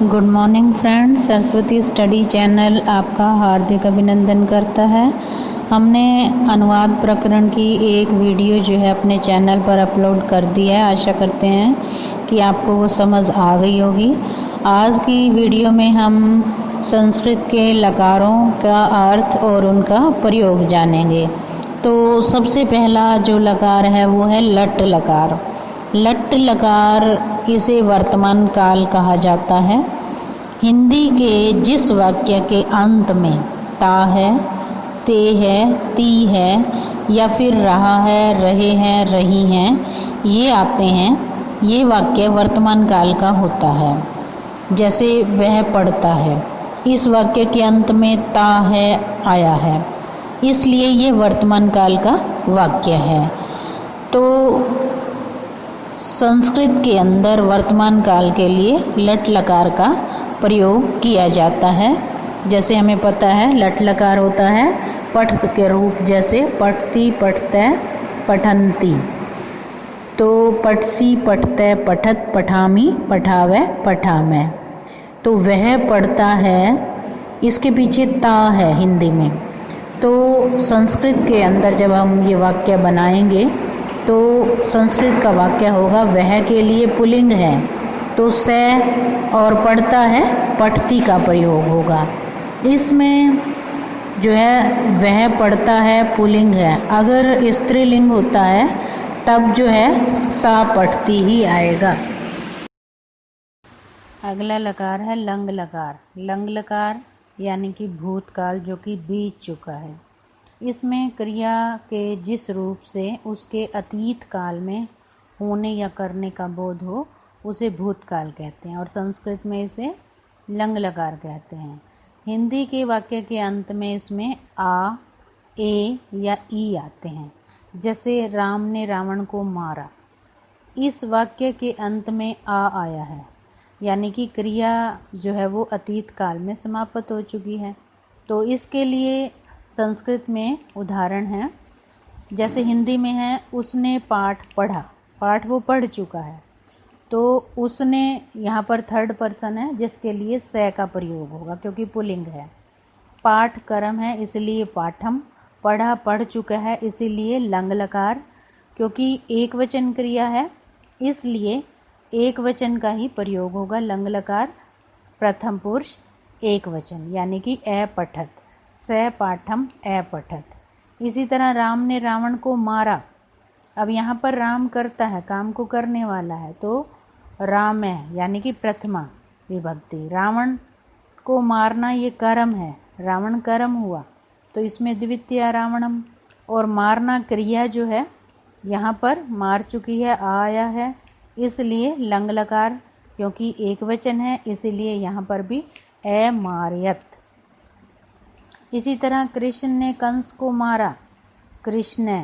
Good morning friends, Saraswati study channel आपका हार्दिक अभिनंदन करता है। हमने अनुवाद प्रकरण की एक वीडियो जो है अपने चैनल पर अपलोड कर दी है। आशा करते हैं कि आपको वो समझ आ गई होगी। आज की वीडियो में हम संस्कृत के लकारों का अर्थ और उनका प्रयोग जानेंगे। तो सबसे पहला जो लकार है वो है लट लकार। लट लकार इसे वर्तमान काल कहा जाता है। हिंदी के जिस वाक्य के अंत में ता है, ते है, ती है या फिर रहा है, रहे हैं, रही हैं ये आते हैं, ये वाक्य वर्तमान काल का होता है। जैसे वह पढ़ता है, इस वाक्य के अंत में ता है आया है, इसलिए ये वर्तमान काल का वाक्य है। तो संस्कृत के अंदर वर्तमान काल के लिए लट लकार का प्रयोग किया जाता है। जैसे हमें पता है लट लकार होता है पठ के रूप, जैसे पठती, पठते, पठन्ति। तो पठसी, पठते, पठत, पठामी, पठावे, पठामे। तो वह पढ़ता है, इसके पीछे ता है हिंदी में। तो संस्कृत के अंदर जब हम ये वाक्य बनाएंगे तो संस्कृत का वाक्य होगा, वह के लिए पुल्लिंग है तो से, और पढ़ता है पठती का प्रयोग होगा। इसमें जो है वह पढ़ता है पुल्लिंग है। अगर स्त्रीलिंग होता है तब जो है सा पठती ही आएगा। अगला लकार है लंग लकार। लंग लकार यानी कि भूतकाल जो कि बीत चुका है। इसमें क्रिया के जिस रूप से उसके अतीत काल में होने या करने का बोध हो उसे भूतकाल कहते हैं और संस्कृत में इसे लंग लकार कहते हैं। हिंदी के वाक्य के अंत में इसमें आ, ए या ई आते हैं। जैसे राम ने रावण को मारा, इस वाक्य के अंत में आ आया है, यानी कि क्रिया जो है वो अतीत काल में समाप्त हो चुकी है। तो इसके लिए संस्कृत में उदाहरण है, जैसे हिंदी में है उसने पाठ पढ़ा, पाठ वो पढ़ चुका है, तो उसने यहाँ पर थर्ड पर्सन है जिसके लिए से का प्रयोग होगा क्योंकि पुल्लिंग है। पाठ कर्म है इसलिए पाठम, पढ़ा पढ़ चुका है इसीलिए लंग लकार, क्योंकि एक वचन क्रिया है इसलिए एक वचन का ही प्रयोग होगा। लंग लकार प्रथम पुरुष एक वचन, यानी कि ए पठत, से पाठम ए पठत। इसी तरह राम ने रावण को मारा। अब यहाँ पर राम करता है, काम को करने वाला है, तो राम है यानी कि प्रथमा विभक्ति। रावण को मारना ये कर्म है, रावण कर्म हुआ तो इसमें द्वितीया रावणम। और मारना क्रिया जो है यहाँ पर मार चुकी है, आया है, इसलिए लंग लकार, क्योंकि एक वचन है इसीलिए यहाँ पर भी ए मारयत। इसी तरह कृष्ण ने कंस को मारा, कृष्ण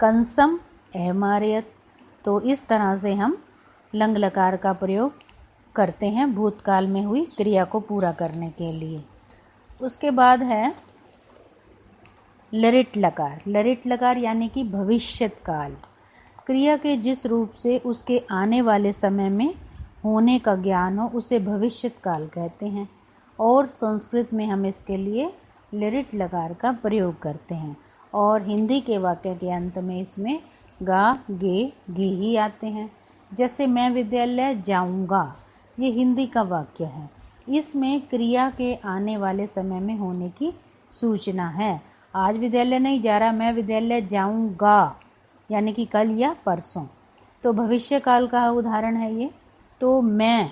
कंसम ए मारयत। तो इस तरह से हम लंग लकार का प्रयोग करते हैं भूतकाल में हुई क्रिया को पूरा करने के लिए। उसके बाद है लरिट लकार। लरिट लकार यानी कि भविष्यत काल। क्रिया के जिस रूप से उसके आने वाले समय में होने का ज्ञान हो उसे भविष्यत काल कहते हैं और संस्कृत में हम इसके लिए लरिट लकार का प्रयोग करते हैं। और हिंदी के वाक्य के अंत में इसमें गा, गे, गी ही आते हैं। जैसे मैं विद्यालय जाऊंगा, ये हिंदी का वाक्य है, इसमें क्रिया के आने वाले समय में होने की सूचना है। आज विद्यालय नहीं जा रहा, मैं विद्यालय जाऊंगा, यानी कि कल या परसों। तो भविष्य काल का उदाहरण है ये। तो मैं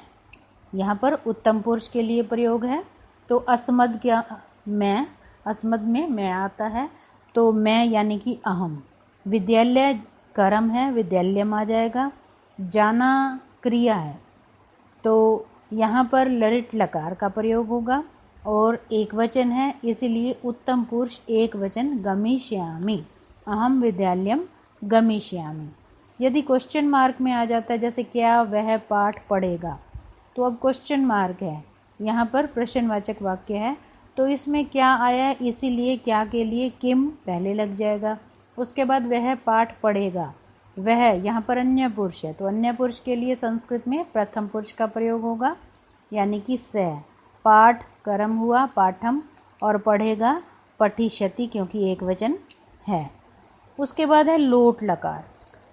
यहाँ पर उत्तम पुरुष के लिए प्रयोग है। तो अस्मद क्या, मैं, अस्मद में मैं आता है, तो मैं यानी कि अहम। विद्यालय कर्म है, विद्यालयम आ जाएगा। जाना क्रिया है, तो यहाँ पर लरिट लकार का प्रयोग होगा और एक वचन है इसलिए उत्तम पुरुष एक वचन गमिष्यामि, अहम विद्यालयम गमिष्यामि। यदि क्वेश्चन मार्क में आ जाता है, जैसे क्या वह पाठ पढ़ेगा, तो अब क्वेश्चन मार्क है, यहाँ पर प्रश्नवाचक वाक्य है, तो इसमें क्या आया है इसीलिए क्या के लिए किम पहले लग जाएगा। उसके बाद वह पाठ पढ़ेगा, वह यहाँ पर अन्य पुरुष है, तो अन्य पुरुष के लिए संस्कृत में प्रथम पुरुष का प्रयोग होगा। यानी कि से। पाठ कर्म हुआ पाठम और पढ़ेगा पठिष्यति क्योंकि एक वचन है। उसके बाद है लोट लकार।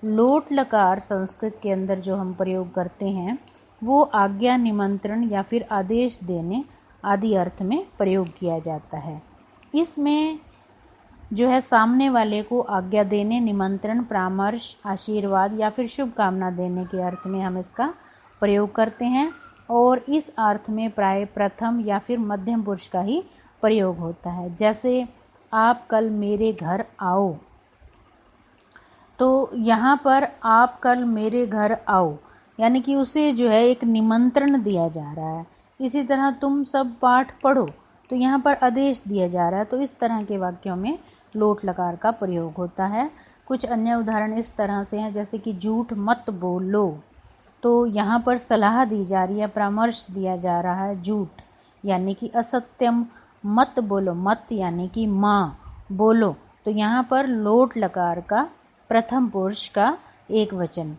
लोट लकार संस्कृत के अंदर जो हम प्रयोग करते हैं वो आज्ञा, निमंत्रण या फिर आदेश देने आदि अर्थ में प्रयोग किया जाता है। इसमें जो है सामने वाले को आज्ञा देने, निमंत्रण, परामर्श, आशीर्वाद या फिर शुभकामना देने के अर्थ में हम इसका प्रयोग करते हैं और इस अर्थ में प्राय प्रथम या फिर मध्यम पुरुष का ही प्रयोग होता है। जैसे आप कल मेरे घर आओ, तो यहाँ पर आप कल मेरे घर आओ यानी कि उसे जो है एक निमंत्रण दिया जा रहा है। इसी तरह तुम सब पाठ पढ़ो, तो यहाँ पर आदेश दिया जा रहा है। तो इस तरह के वाक्यों में लोट लकार का प्रयोग होता है। कुछ अन्य उदाहरण इस तरह से हैं, जैसे कि झूठ मत बोलो, तो यहाँ पर सलाह दी जा रही है, परामर्श दिया जा रहा है। झूठ यानी कि असत्यम, मत बोलो, मत यानी कि माँ, बोलो, तो यहाँ पर लोट लकार का प्रथम पुरुष का एक वचन,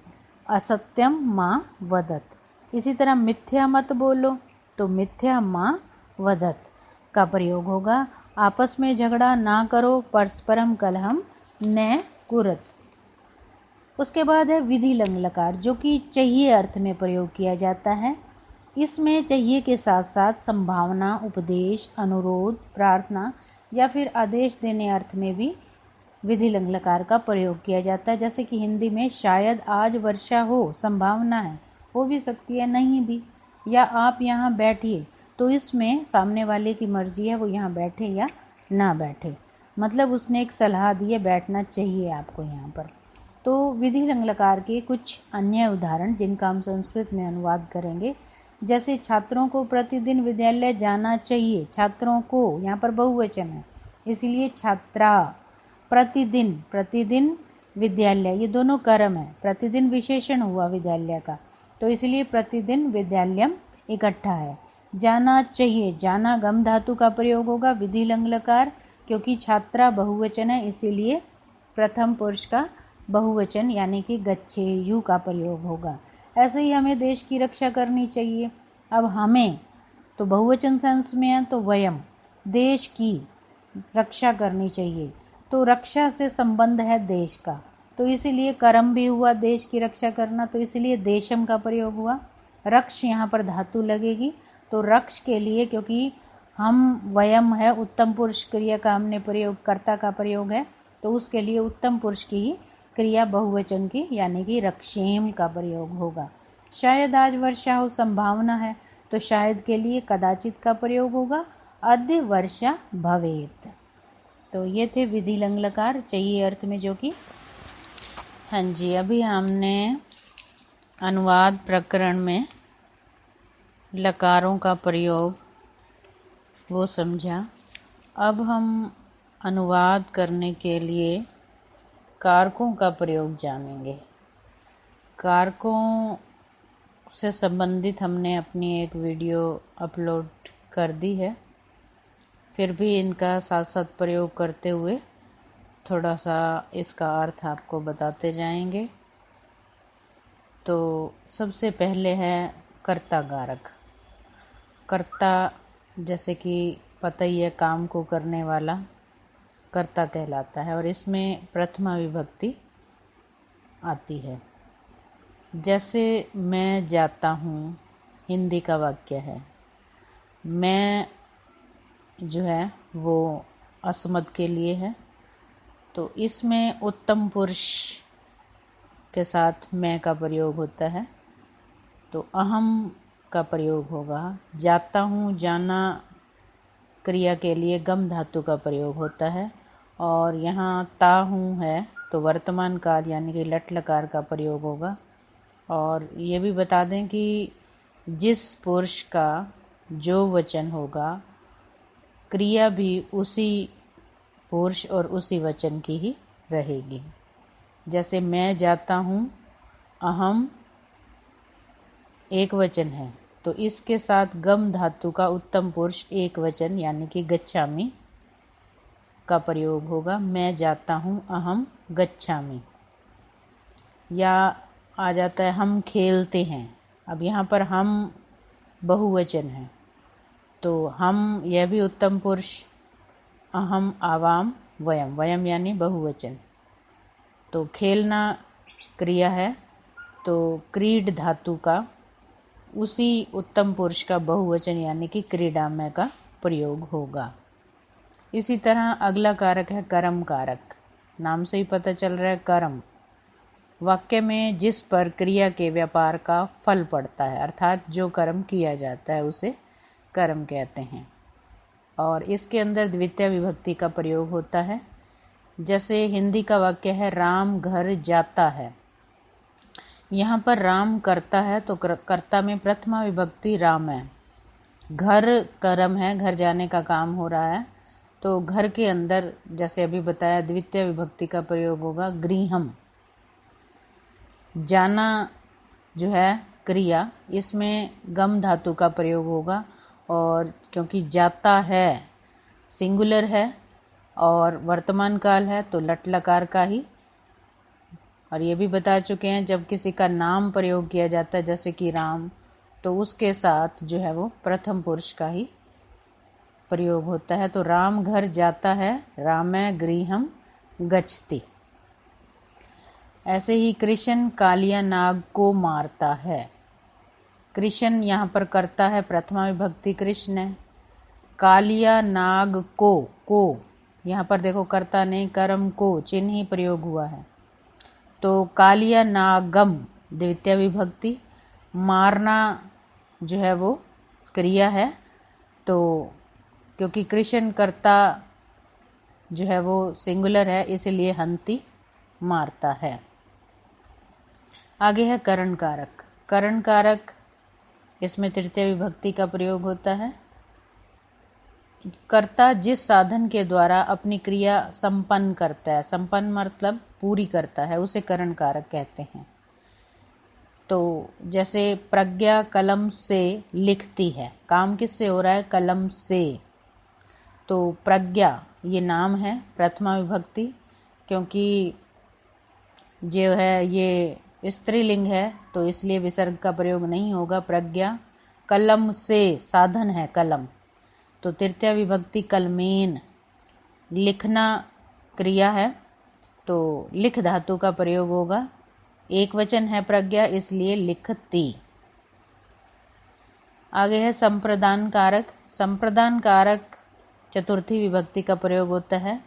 असत्यम माँ वदत। इसी तरह मिथ्या मत बोलो, तो मिथ्या माँ वदत का प्रयोग होगा। आपस में झगड़ा ना करो, परस्परम कलहम न कुरत। उसके बाद है विधि लंग लकार, जो कि चाहिए अर्थ में प्रयोग किया जाता है। इसमें चाहिए के साथ साथ संभावना, उपदेश, अनुरोध, प्रार्थना या फिर आदेश देने अर्थ में भी विधि लंग लकार का प्रयोग किया जाता है। जैसे कि हिंदी में शायद आज वर्षा हो, संभावना है, हो भी सकती है, नहीं भी। या आप यहाँ बैठिए, तो इसमें सामने वाले की मर्जी है वो यहाँ बैठे या ना बैठे, मतलब उसने एक सलाह दी है, बैठना चाहिए आपको यहाँ पर। तो विधि लंग लकार के कुछ अन्य उदाहरण जिनका हम संस्कृत में अनुवाद करेंगे, जैसे छात्रों को प्रतिदिन विद्यालय जाना चाहिए। छात्रों को यहाँ पर बहुवचन है, इसलिए छात्रा। प्रतिदिन, प्रतिदिन विद्यालय, ये दोनों कर्म है। प्रतिदिन विशेषण हुआ विद्यालय का, तो इसलिए प्रतिदिन विद्यालयम इकट्ठा है। जाना चाहिए, जाना गम धातु का प्रयोग होगा, विधि लंग लकार, क्योंकि छात्रा बहुवचन है इसीलिए प्रथम पुरुष का बहुवचन यानी कि गच्छेयु का प्रयोग होगा। ऐसे ही हमें देश की रक्षा करनी चाहिए। अब हमें तो बहुवचन सेंस में है, तो वयम, देश की रक्षा करनी चाहिए, तो रक्षा से संबंध है देश का, तो इसीलिए कर्म भी हुआ देश की रक्षा करना, तो इसलिए देशम का प्रयोग हुआ। रक्ष यहाँ पर धातु लगेगी, तो रक्ष के लिए, क्योंकि हम वयम है, उत्तम पुरुष क्रिया का हमने प्रयोग, कर्ता का प्रयोग है, तो उसके लिए उत्तम पुरुष की ही क्रिया बहुवचन की यानी कि रक्षेम का प्रयोग होगा। शायद आज वर्षा हो, संभावना है, तो शायद के लिए कदाचित का प्रयोग होगा, अद्य वर्षा भवेत। तो ये थे विधि लंग लकार चाहिए अर्थ में, जो कि हाँ जी, अभी हमने अनुवाद प्रकरण में लकारों का प्रयोग वो समझा। अब हम अनुवाद करने के लिए कारकों का प्रयोग जानेंगे। कारकों से संबंधित हमने अपनी एक वीडियो अपलोड कर दी है, फिर भी इनका साथ साथ प्रयोग करते हुए थोड़ा सा इसका अर्थ आपको बताते जाएंगे। तो सबसे पहले है कर्ता कारक। कर्ता जैसे कि पता ही है, काम को करने वाला कर्ता कहलाता है और इसमें प्रथमा विभक्ति आती है। जैसे मैं जाता हूँ, हिंदी का वाक्य है, मैं जो है वो असमत के लिए है, तो इसमें उत्तम पुरुष के साथ मैं का प्रयोग होता है, तो अहम का प्रयोग होगा। जाता हूँ, जाना क्रिया के लिए गम धातु का प्रयोग होता है, और यहाँ ता हूँ है तो वर्तमान काल यानी कि लट लकार का प्रयोग होगा। और ये भी बता दें कि जिस पुरुष का जो वचन होगा, क्रिया भी उसी पुरुष और उसी वचन की ही रहेगी। जैसे मैं जाता हूँ, अहम एक वचन है, तो इसके साथ गम धातु का उत्तम पुरुष एक वचन यानी कि गच्छामि का प्रयोग होगा। मैं जाता हूँ, अहम गच्छामि। या आ जाता है हम खेलते हैं। अब यहाँ पर हम बहुवचन है। तो हम, यह भी उत्तम पुरुष। अहम, आवाम, वयम, वयम यानी बहुवचन। तो खेलना क्रिया है, तो क्रीड धातु का उसी उत्तम पुरुष का बहुवचन यानी कि क्रीडामय का प्रयोग होगा। इसी तरह अगला कारक है कर्म कारक। नाम से ही पता चल रहा है कर्म। वाक्य में जिस पर क्रिया के व्यापार का फल पड़ता है, अर्थात जो कर्म किया जाता है उसे कर्म कहते हैं। और इसके अंदर द्वितीय विभक्ति का प्रयोग होता है। जैसे हिंदी का वाक्य है राम घर जाता है। यहाँ पर राम करता है तो कर्ता में प्रथमा विभक्ति राम है। घर कर्म है, घर जाने का काम हो रहा है, तो घर के अंदर जैसे अभी बताया द्वितीय विभक्ति का प्रयोग होगा गृहम। जाना जो है क्रिया, इसमें गम धातु का प्रयोग होगा, और क्योंकि जाता है सिंगुलर है और वर्तमान काल है तो लट लकार का ही। और ये भी बता चुके हैं जब किसी का नाम प्रयोग किया जाता है जैसे कि राम, तो उसके साथ जो है वो प्रथम पुरुष का ही प्रयोग होता है। तो राम घर जाता है, रामय गृहम गच्छति। ऐसे ही कृष्ण कालिया नाग को मारता है। कृष्ण यहाँ पर करता है, प्रथमा विभक्ति कृष्ण है। कालिया नाग को यहाँ पर देखो कर्ता ने कर्म को चिन्ह ही प्रयोग हुआ है। तो कालिया नागम द्वितीय विभक्ति, मारना जो है वो क्रिया है। तो क्योंकि कृष्ण कर्ता जो है वो सिंगुलर है इसलिए हंति मारता है। आगे है करण कारक। करण कारक, इसमें तृतीय विभक्ति का प्रयोग होता है। कर्ता जिस साधन के द्वारा अपनी क्रिया संपन्न करता है, संपन्न मतलब पूरी करता है, उसे करण कारक कहते हैं। तो जैसे प्रज्ञा कलम से लिखती है, काम किससे हो रहा है? कलम से। तो प्रज्ञा ये नाम है, प्रथमा विभक्ति, क्योंकि जो है ये स्त्रीलिंग है तो इसलिए विसर्ग का प्रयोग नहीं होगा। प्रज्ञा कलम से, साधन है कलम, तो तृतीय विभक्ति कलमेन। लिखना क्रिया है तो लिख धातु का प्रयोग होगा। एक वचन है प्रज्ञा इसलिए लिखती। आगे है संप्रदान कारक। संप्रदान कारक चतुर्थी विभक्ति का प्रयोग होता है।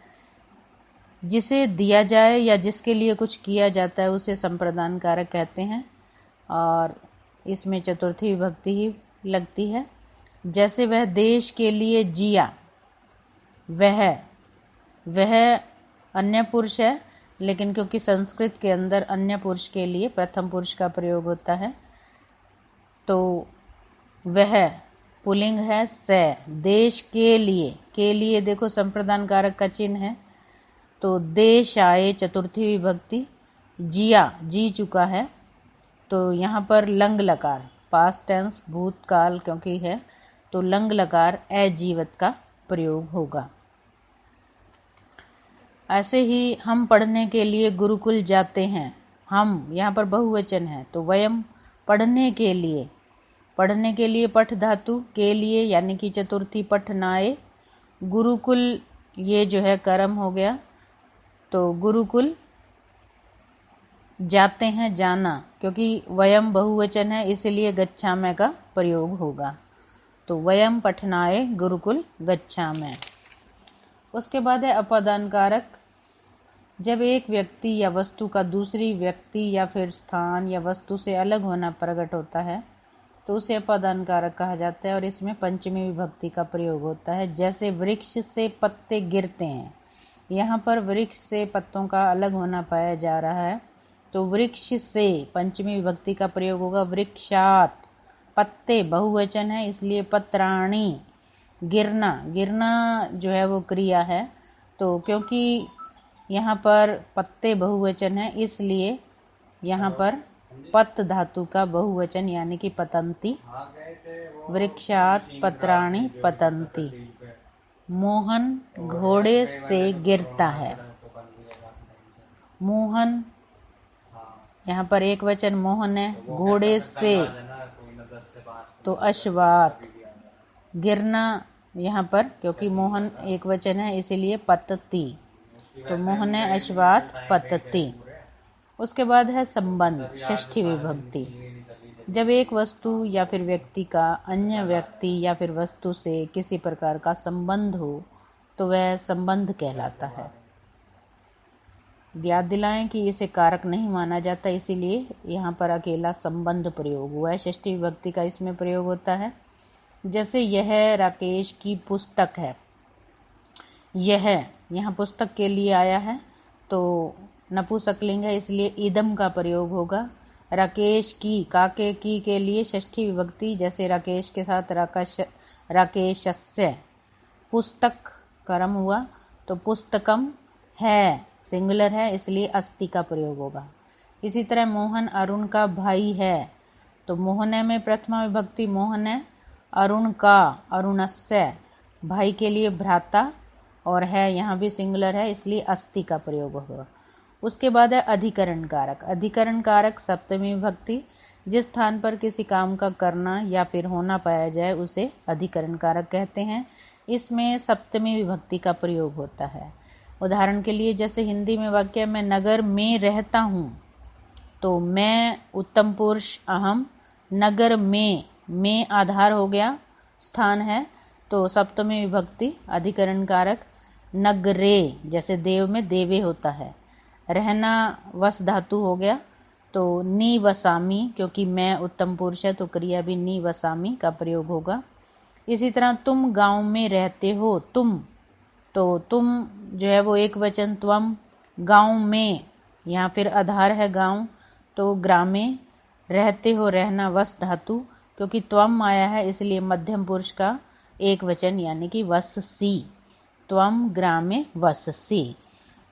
जिसे दिया जाए या जिसके लिए कुछ किया जाता है उसे संप्रदान कारक कहते हैं, और इसमें चतुर्थी विभक्ति ही लगती है। जैसे वह देश के लिए जिया, वह अन्य पुरुष है, लेकिन क्योंकि संस्कृत के अंदर अन्य पुरुष के लिए प्रथम पुरुष का प्रयोग होता है तो वह पुल्लिंग है से। देश के लिए देखो संप्रदान कारक का चिन्ह है, तो देश आए चतुर्थी विभक्ति, जिया जी चुका है, तो यहाँ पर लंग लकार, पास्ट टेंस भूतकाल क्योंकि है तो लंग लकार अजीवत का प्रयोग होगा। ऐसे ही हम पढ़ने के लिए गुरुकुल जाते हैं। हम यहाँ पर बहुवचन है तो वयम पढ़ने के लिए पठ धातु के लिए यानी कि चतुर्थी पठनाए। गुरुकुल ये जो है कर्म हो गया, तो गुरुकुल जाते हैं जाना, क्योंकि वयम बहुवचन है इसलिए गच्छामय का प्रयोग होगा। तो वयम पठनाए गुरुकुल गच्छामः। उसके बाद है अपादान कारक। जब एक व्यक्ति या वस्तु का दूसरी व्यक्ति या फिर स्थान या वस्तु से अलग होना प्रकट होता है तो उसे अपादान कारक कहा जाता है, और इसमें पंचमी विभक्ति का प्रयोग होता है। जैसे वृक्ष से पत्ते गिरते हैं, यहाँ पर वृक्ष से पत्तों का अलग होना पाया जा रहा है तो वृक्ष से पंचमी विभक्ति का प्रयोग होगा। वृक्षात, पत्ते बहुवचन है इसलिए पत्राणी। गिरना जो है वो क्रिया है, तो क्योंकि यहाँ पर पत्ते बहुवचन है इसलिए यहाँ पर पत धातु का बहुवचन यानी कि पतंती। वृक्षात पत्राणि पतंती। मोहन घोड़े से गिरता है। मोहन यहाँ पर एक वचन मोहन है, घोड़े से तो अश्वात, गिरना यहाँ पर क्योंकि मोहन एक वचन है इसीलिए पतति, तो मोहन है अश्वात पतति। उसके बाद है संबंध, षष्ठी विभक्ति। जब एक वस्तु या फिर व्यक्ति का अन्य व्यक्ति या फिर वस्तु से किसी प्रकार का संबंध हो तो वह संबंध कहलाता है। याद दिलाएं कि इसे कारक नहीं माना जाता, इसीलिए यहाँ पर अकेला संबंध प्रयोग हुआ है। षष्ठी विभक्ति का इसमें प्रयोग होता है। जैसे यह राकेश की पुस्तक है, यह यहाँ पुस्तक के लिए आया है तो नपुंसकलिंग है इसलिए इदम का प्रयोग होगा। राकेश की, काके की के लिए षष्ठी विभक्ति, जैसे राकेश के साथ राकेशस्य, पुस्तक कर्म हुआ तो पुस्तकम है सिंगुलर है इसलिए अस्ति का प्रयोग होगा। इसी तरह मोहन अरुण का भाई है तो मोहन में प्रथमा विभक्ति मोहन है, अरुण का अरुणस्य, भाई के लिए भ्राता, और है यहाँ भी सिंगुलर है इसलिए अस्ति का प्रयोग होगा। उसके बाद है अधिकरण कारक। अधिकरण कारक सप्तमी विभक्ति, जिस स्थान पर किसी काम का करना या फिर होना पाया जाए उसे अधिकरण कारक कहते हैं। इसमें सप्तमी विभक्ति का प्रयोग होता है। उदाहरण के लिए जैसे हिंदी में वाक्य मैं नगर में रहता हूँ तो मैं उत्तम पुरुष अहम, नगर में आधार हो गया, स्थान है तो सप्तमी विभक्ति अधिकरण कारक। नगरे, जैसे देव में देवे होता है, रहना वस धातु हो गया तो निवसामी, क्योंकि मैं उत्तम पुरुष है तो क्रिया भी निवसामी का प्रयोग होगा। इसी तरह तुम गांव में रहते हो, तुम, तो तुम जो है वो एक वचन त्वम, गांव में यहाँ फिर आधार है गांव तो ग्रामे, रहते हो रहना वस धातु, क्योंकि त्वम आया है इसलिए मध्यम पुरुष का एक वचन यानी कि वससी, त्वम ग्रामे वससी।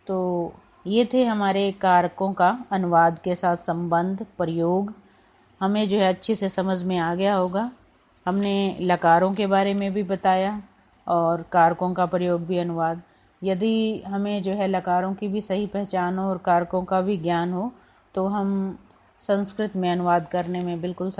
तो ये थे हमारे कारकों का अनुवाद के साथ संबंध प्रयोग। हमें जो है अच्छे से समझ में आ गया होगा। हमने लकारों के बारे में भी बताया और कारकों का प्रयोग भी अनुवाद। यदि हमें जो है लकारों की भी सही पहचान हो और कारकों का भी ज्ञान हो तो हम संस्कृत में अनुवाद करने में बिल्कुल